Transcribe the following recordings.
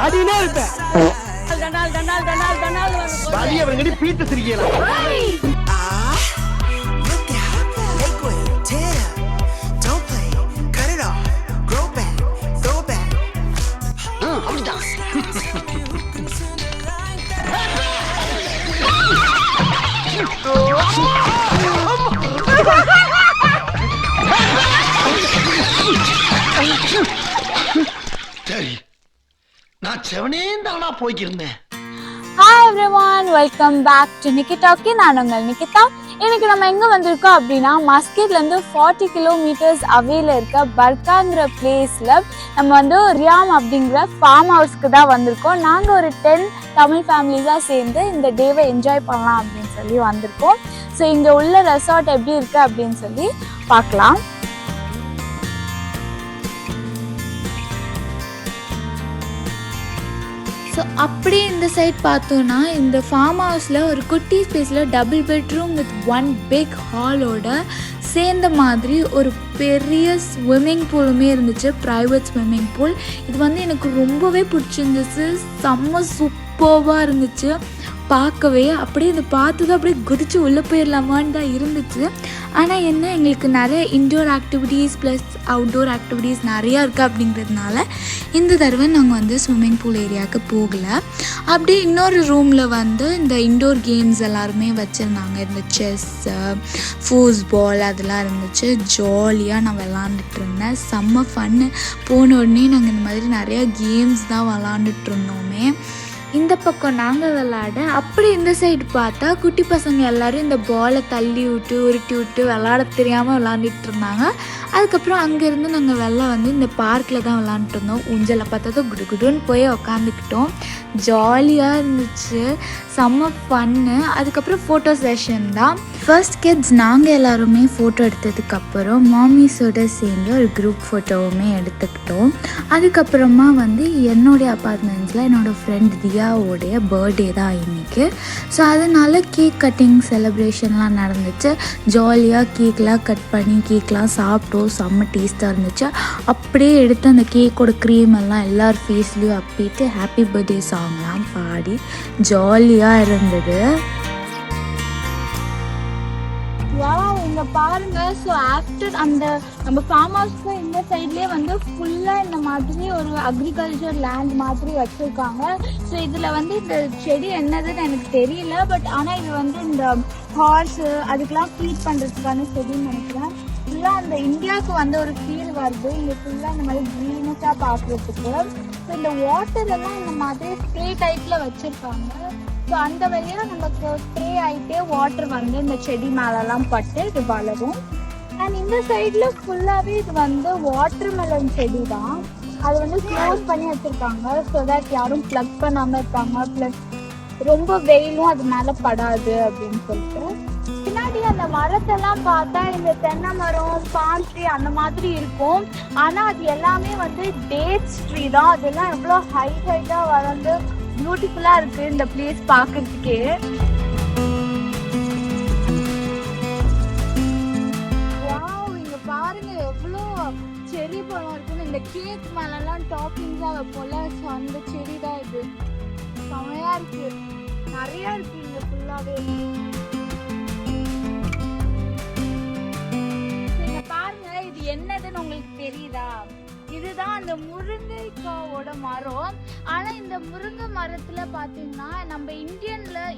அடினே இருப்பேன் பீத்து சிரிக்கலாம். சரி, நான் செவனே தானா போய்க்கிருந்தேன். Hi everyone, welcome back to Nikki Talkie. நான் உங்கள் நிகிதா. இன்னைக்கு நம்ம எங்கே வந்திருக்கோம் அப்படின்னா மஸ்கட்லேருந்து 40 கிலோமீட்டர்ஸ் அவேல இருக்க பர்காங்கிற பிளேஸில் நம்ம வந்து ரியாம் அப்படிங்கிற ஃபார்ம் ஹவுஸ்க்கு தான் வந்திருக்கோம். நாங்கள் ஒரு 10 தமிழ் ஃபேமிலிஸாக சேர்ந்து இந்த டேவை என்ஜாய் பண்ணலாம் அப்படின்னு சொல்லி வந்திருக்கோம். ஸோ இங்கே உள்ள ரெசார்ட் எப்படி இருக்குது அப்படின்னு சொல்லி பார்க்கலாம். ஸோ அப்படியே இந்த சைட் பார்த்தோன்னா இந்த ஃபார்ம் ஹவுஸில் ஒரு குட்டி ஸ்பேஸில் டபுள் பெட்ரூம் வித் 1 பிக் ஹாலோட சேர்ந்த மாதிரி ஒரு பெரிய ஸ்விம்மிங் பூலுமே இருந்துச்சு, ப்ரைவேட் ஸ்விம்மிங் பூல். இது வந்து எனக்கு ரொம்பவே பிடிச்சிருந்துச்சு, செம்ம சூப்பர்வாக இருந்துச்சு பார்க்கவே. அப்படியே இதை பார்த்து தான் அப்படியே குதிச்சு உள்ளே போயிடலாமான்னு தான் இருந்துச்சு. ஆனால் என்ன, எங்களுக்கு நிறைய indoor activities plus outdoor activities நிறையா இருக்குது அப்படிங்கிறதுனால இந்த தடவை நாங்கள் வந்து ஸ்விம்மிங் பூல் ஏரியாவுக்கு போகலை. அப்படியே இன்னொரு ரூமில் வந்து இந்த இன்டோர் கேம்ஸ் எல்லாருமே வச்சுருந்தாங்க. இந்த செஸ்ஸு, ஃபூஸ்பால் அதெல்லாம் இருந்துச்சு. ஜாலியாக நான் விளாண்டுட்டு இருந்தேன், செம்ம ஃபன்னு. போன உடனே நாங்கள் இந்த மாதிரி நிறையா கேம்ஸ் தான் விளாண்டுட்டு இருந்தோமே. இந்த பக்கம் நாங்கள் விளாட, அப்படி இந்த சைடு பார்த்தா குட்டி பசங்க எல்லோரும் இந்த பாலை தள்ளி விட்டு உருட்டி விட்டு விளாட தெரியாமல் விளாண்டுட்டு இருந்தாங்க. அதுக்கப்புறம் அங்கேருந்து நாங்கள் வெளில வந்து இந்த பார்க்கில் தான் விளாண்டுட்டு இருந்தோம். ஊஞ்சலை பார்த்ததும் குடு குடுன்னு போய் உக்காந்துக்கிட்டோம். ஜாலியாக இருந்துச்சு, செம்ம ஃபன்னு. அதுக்கப்புறம் ஃபோட்டோ செஷன் தான். ஃபர்ஸ்ட் கிட்ஸ் நாங்கள் எல்லாருமே ஃபோட்டோ எடுத்ததுக்கப்புறம் மாமிஸோடு சேர்ந்து ஒரு குரூப் ஃபோட்டோவுமே எடுத்துக்கிட்டோம். அதுக்கப்புறமா வந்து என்னுடைய அப்பார்ட்மெண்ட்ஸில் என்னோடய ஃப்ரெண்ட் தியாவோடைய பர்த்டே தான் இன்றைக்கி. ஸோ அதனால் கேக் கட்டிங் செலிப்ரேஷன்லாம் நடந்துச்சு. ஜாலியாக கேக்லாம் கட் பண்ணி கேக்லாம் சாப்பிட்டோம், செம்ம டேஸ்ட்டாக இருந்துச்சு. அப்படியே எடுத்து அந்த கேக்கோட க்ரீம் எல்லாம் எல்லார் ஃபேஸ்லேயும் அப்பிட்டு ஹாப்பி பர்த்டே சாங்லாம் பாடி ஜாலியாக இருந்தது. இங்கே பாருங்க, ஸோ ஆஃப்டர் அந்த நம்ம ஃபார்ம் ஹவுஸ்க்கு இந்த சைட்லேயே வந்து ஃபுல்லாக இந்த மாதிரி ஒரு அக்ரிகல்ச்சர் லேண்ட் மாதிரி வச்சுருக்காங்க. ஸோ இதில் வந்து இந்த செடி என்னதுன்னு எனக்கு தெரியல, பட் ஆனால் இது வந்து இந்த ஹார்ஸு அதுக்கெலாம் ஃபீட் பண்ணுறதுக்கான செடின்னு நினைக்கிறேன். ஃபுல்லாக அந்த இந்தியாவுக்கு வந்து ஒரு ஃபீல் வருது இங்கே ஃபுல்லாக இந்த மாதிரி க்ரீனஸாக பார்க்குறதுக்கு. ஸோ இந்த வாட்டர் எல்லாம் இந்த மாதிரி ஸ்ப்ரே டைப்பில் வச்சுருக்காங்க. ஸோ அந்த வழியாக நமக்கு ஸ்ப்ரே ஆகிட்டே வாட்டர் வந்து இந்த செடி மேலெல்லாம் பட்டு இது வளரும். அண்ட் இந்த சைடில் ஃபுல்லாகவே இது வந்து வாட்டர்மெலன் செடி தான். அது வந்து க்ளோஸ் பண்ணி வச்சுருக்காங்க ஸோ தட் யாரும் ப்ளக் பண்ணாமல் இருப்பாங்க, ப்ளஸ் ரொம்ப வெயிலும் அது மேலே படாது அப்படின்னு சொல்லிட்டு. பின்னாடி அந்த மரத்தெல்லாம் பார்த்தா இந்த தென்னை மரம், பாம் ட்ரீ அந்த மாதிரி இருக்கும். ஆனால் அது எல்லாமே வந்து டேட்ஸ் ட்ரீ தான். அதெல்லாம் எவ்வளோ ஹைட்டாக வளர்ந்து பியூட்டிஃபுல்லாக இருக்குது இந்த பிளேஸ் பார்க்கறதுக்கே. வாவ், இங்கே பாருங்க எவ்வளோ செரி பழம் இருக்குன்னு. இந்த கேக் மேலெல்லாம் டாப்பிங்ஸாக வைப்போம்ல, ஸோ அந்த செடி தான் இது. செமையாக இருக்குது, நிறையா இருக்குது இங்கே ஃபுல்லாகவே. பாருங்க, இது என்னதுன்னு உங்களுக்கு தெரியுதா? இதுதான் அந்த முருங்கைக்காவோட மரம். ஆனால் இந்த முருங்கை மரத்தில் பார்த்தீங்கன்னா நம்ம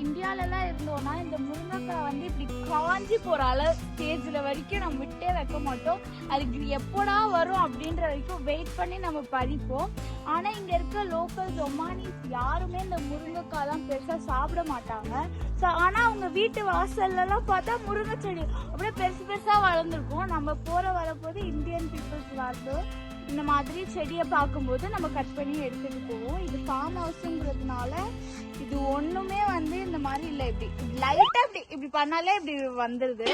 இந்தியாவிலலாம் இருந்தோம்னா இந்த முருங்கைக்காய் வந்து இப்படி காஞ்சி போகிற ஸ்டேஜில் வரைக்கும் நம்ம விட்டே வைக்க மாட்டோம். அதுக்கு எப்போடா வரும் அப்படின்ற வரைக்கும் வெயிட் பண்ணி நம்ம பறிப்போம். ஆனால் இங்கே இருக்க லோக்கல் ஒமானிஸ் யாருமே இந்த முருங்கைக்காய்லாம் பெருசாக சாப்பிட மாட்டாங்க. ஸோ ஆனால் அவங்க வீட்டு வாசல்லாம் பார்த்தா முருங்கை செடி அப்படியே பெருசாக வளர்ந்துருக்கும். நம்ம போகிற வரப்போது இந்தியன் பீப்புள்ஸ் வந்து இந்த மாதிரி செடியை பார்க்கும்போது நம்ம கட் பண்ணி எடுத்துகிட்டு போவோம். இது ஃபார்ம் ஹவுஸுங்கிறதுனால இது ஒன்றுமே வந்து இந்த மாதிரி இல்லை, இப்படி லைட்டாக இப்படி பண்ணாலே இப்படி வந்துடுது.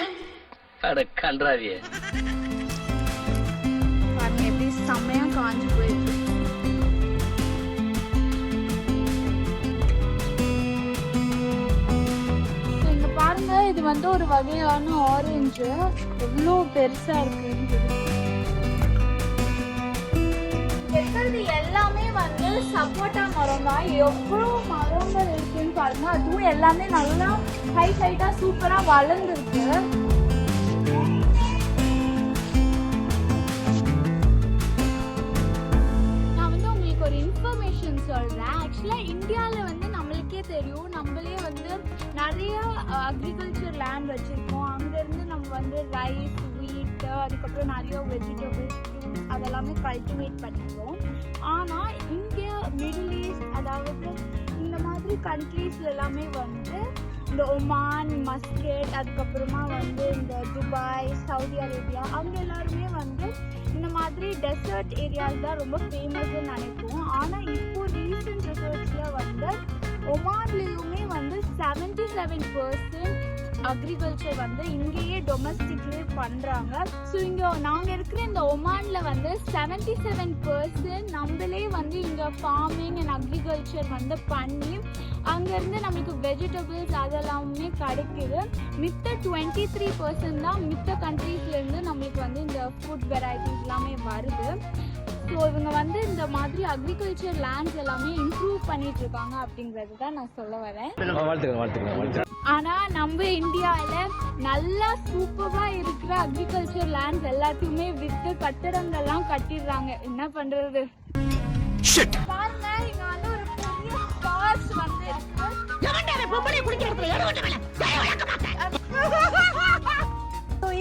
பாருங்க எப்படி செம்மையாக காஞ்சி போயிருக்கு. இங்கே பாருங்க, இது வந்து ஒரு வகையான ஆரஞ்சு, எவ்வளோ பெருசாக இருக்குன்னு. எல்லாமே வந்து ஃபுல் சப்போட்டா மரம் தான். எவ்வளோ மரங்கள் இருக்குன்னு பாருங்க. அதுவும் எல்லாமே நல்லா ஹைட்டாக சூப்பராக வளர்ந்துருக்கு. நான் வந்து உங்களுக்கு ஒரு இன்ஃபர்மேஷன் சொல்கிறேன். ஆக்சுவலாக இந்தியாவில் வந்து நம்மளுக்கே தெரியும், நம்மளே வந்து நிறைய அக்ரிகல்ச்சர் லேண்ட் வச்சுருக்கோம். அங்கேருந்து நம்ம வந்து ரைஸ், வீட், அதுக்கப்புறம் நிறைய வெஜிடபிள்ஸ், ஃப்ரூட்ஸ் அதெல்லாமே கல்டிவேட் பண்ணிக்கிறோம். ஆனால் இங்கே மிடில் ஈஸ்ட், அதாவது இந்த மாதிரி கண்ட்ரீஸ்ல எல்லாமே வந்து இந்த ஒமான், மஸ்கட், அதுக்கப்புறமா வந்து இந்த துபாய், சவுதி அரேபியா, அங்கே எல்லாருமே வந்து இந்த மாதிரி டெசர்ட் ஏரியாஸ் தான் ரொம்ப ஃபேமஸ்ன்னு நினைப்போம். ஆனால் இப்போ ரீசன்ட் ரிசர்ச்சில் வந்து ஒமான்லேயுமே வந்து 77% அக்ரிகல்ச்சர் வந்து இங்கேயே டொமஸ்டிக்லேயே பண்ணுறாங்க. ஸோ இங்கே நாங்கள் இருக்கிற இந்த ஒமானில் வந்து 77% நம்மளே வந்து இங்கே ஃபார்மிங் அண்ட் அக்ரிகல்ச்சர் வந்து பண்ணி அங்கேருந்து நம்மளுக்கு வெஜிடபிள்ஸ் அதெல்லாமே கிடைக்குது. மித்த 23% தான் மித்த கண்ட்ரீஸ்லேருந்து நம்மளுக்கு வந்து இந்த ஃபுட் வெரைட்டிஸ் எல்லாமே வருது. ஸோ இவங்க வந்து இந்த மாதிரி அக்ரிகல்ச்சர் லேண்ட்ஸ் எல்லாமே இம்ப்ரூவ் பண்ணிட்டு இருக்காங்க அப்படிங்கிறது தான் நான் சொல்ல வரேன். ஆனால் நம்ம இந்தியாவில் நல்லா சூப்பராக இருக்கிற அக்ரிகல்ச்சர் லேண்ட்ஸ் எல்லாத்தையுமே விற்று கட்டடங்கள்லாம் கட்டிடுறாங்க. என்ன பண்றது? பாருங்க, இங்க வந்து ஒரு பெரிய ஃபால்ஸ் வந்து இருக்கு.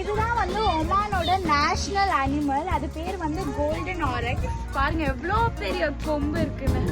இதுதான் வந்து ஒமானோட நேஷனல் அனிமல். அது பேர் வந்து கோல்டன் ஆரக்ஸ். பாருங்க எவ்வளோ பெரிய கொம்பு இருக்குன்னு.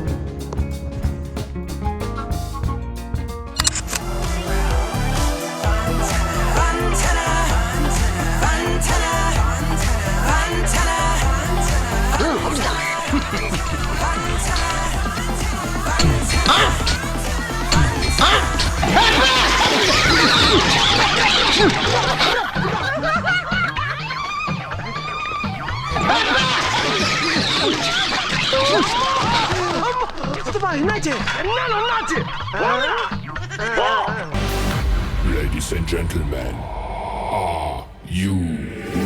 Ladies and gentlemen, are you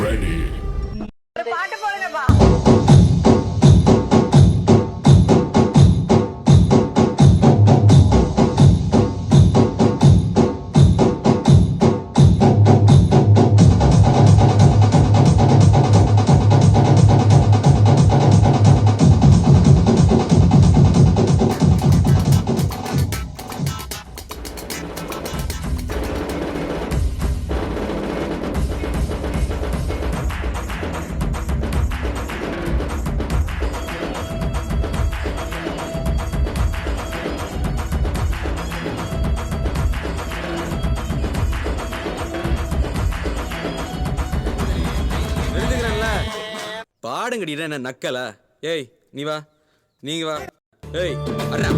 ready? பாடுங்கடி என்ன நக்கல? ஏய் நீ வா, நீங்க வா. ஏய் அண்ணா,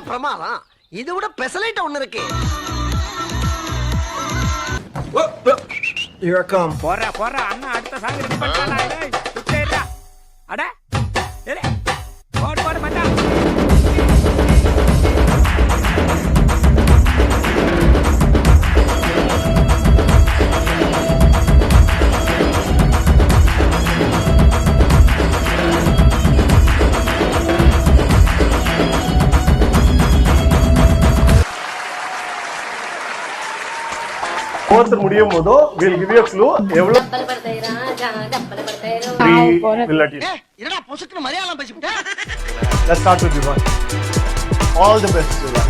பிரமாதம். இதை விட பெசலைட் ஒண்ணு இருக்கு. Here I come. போறா அண்ணா அடுத்த சாங் ரெடி பண்ணானே. டேய் சுத்தேடா. அட ஏலே போடு மச்சான். ஒவ்வொருத்தர் முடியும் போதோ we'll give you a clue எவ்வளவு என்னடா பொசுக்குன்னு மலையாளம் பேசிட்டே. Let's start with you one. All the best to you.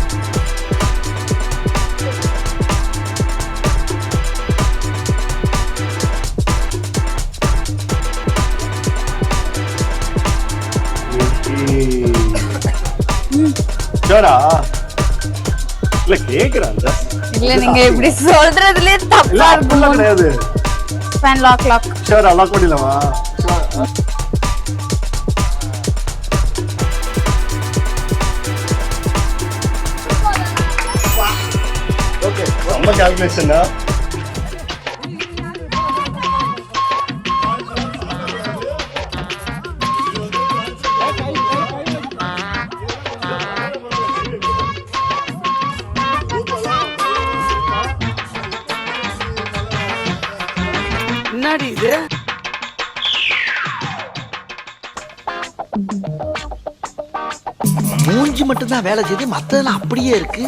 ஜரா இல்ல கேக்குறாங்க. இல்ல நீங்க இப்படி சொல்றதுலயே இல்ல தப்பா அப்படிலாம் இருக்கும். கிடையாது. Fan lock. ஷூர் அலாக் பண்ணிடலாமா? ஓகே நம்ம கால்குலேஷனா? என்னடி இது மூஞ்சி மட்டும் தான் வேலை செய்து மத்ததெல்லாம் அப்படியே இருக்கு.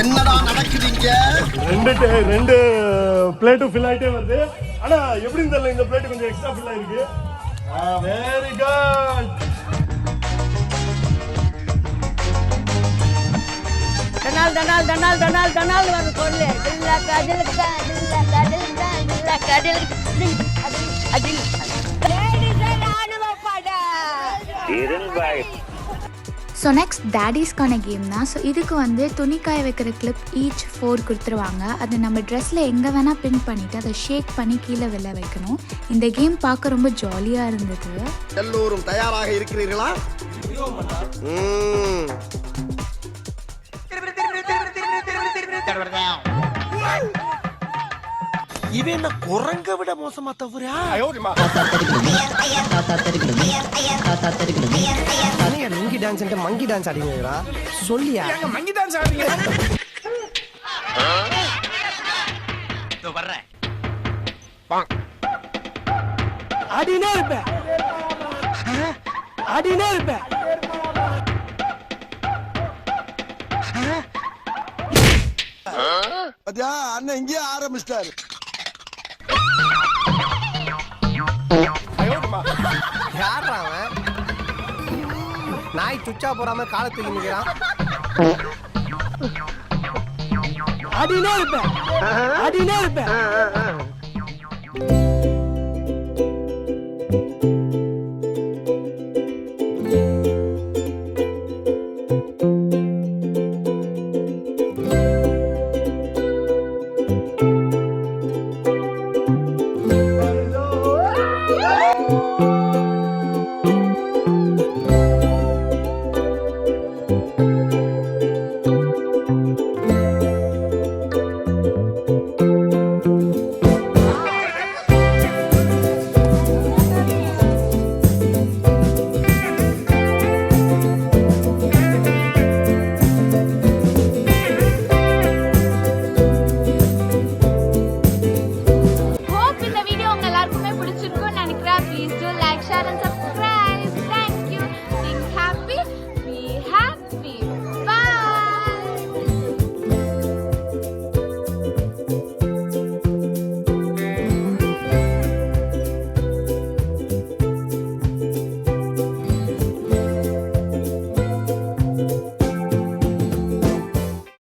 என்னடா நடக்குதுங்க? ரெண்டு பிளேட்டும் ஃபில் ஆயிட்டே வருது. ஆனா எப்படின்னு தெரியல, இந்த பிளேட் கொஞ்சம் எக்ஸ்ட்ரா ஃபில் ஆயிருக்கு. Very good. டனால் வந்து கொள்ளு இல்ல கடலுக்கு இல்ல கடலுக்கு அதில் ராணுவ படை ஸோ நெக்ஸ்ட் டேடிஸ்க்கான கேம் தான். ஸோ இதுக்கு வந்து துணிக்காய வைக்கிற கிளிப் ஈச் 4 கொடுத்துருவாங்க. அது நம்ம ட்ரெஸ்ஸில் எங்கே வேணால் பின் பண்ணிவிட்டு அதை ஷேக் பண்ணி கீழே வெளில வைக்கணும். இந்த கேம் பார்க்க ரொம்ப ஜாலியாக இருந்தது. எல்லோரும் தயாராக இருக்கிறீர்களா? இவன் என்ன குரங்க விட மோசமா தவறா? Lungi dance monkey dance ஆடிங்களா? சொல்லியா மங்கி டான்ஸ் ஆடுறீங்க? வர்றேன். அடினே இருப்பேன். அண்ணன் இங்கே ஆரம்பிச்சிட்டாரு. யாரா அவன்? நாய் சுச்சா போறாம காலை தூக்கி நிக்கிறான். அடினே இருப்பேன்.